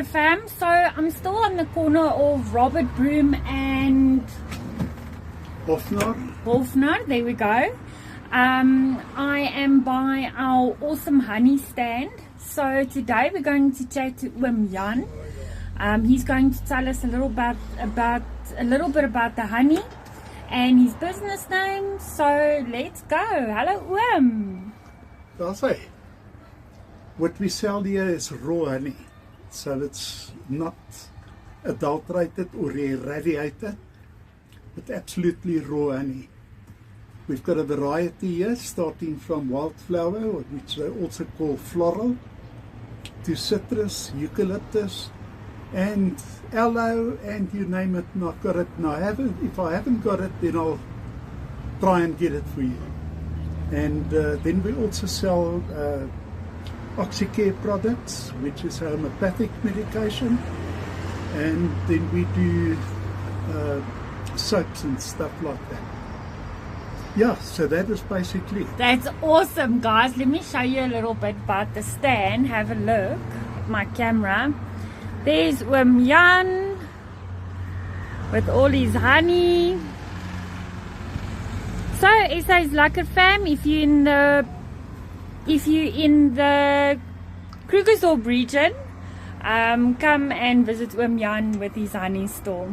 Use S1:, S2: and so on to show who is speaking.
S1: Lekker Fam. So I'm still on the corner of Robert Broom and Wolfnar. There we go. I am by our awesome honey stand. So today we're going to chat to Jan. He's going to tell us a little bit about the honey and his business name. So let's go. Hello,
S2: I'll say, what we sell here is raw honey, so it's not adulterated or irradiated, but absolutely raw honey. We've got a variety here, starting from wildflower, which they also call floral, to citrus, eucalyptus, and aloe, and you name it, and I've got it. Now, if I haven't got it, then I'll try and get it for you. And then we also sell Oxycare products, which is homeopathic medication, and then we do soaps and stuff like that. Yeah, so that is basically.
S1: That's awesome, guys. Let me show you a little bit about the stand. Have a look at my camera. There's Jan with all his honey. So SA's Lekker Fam, if you're in the Krugersdorp region, come and visit Jan with his honey store.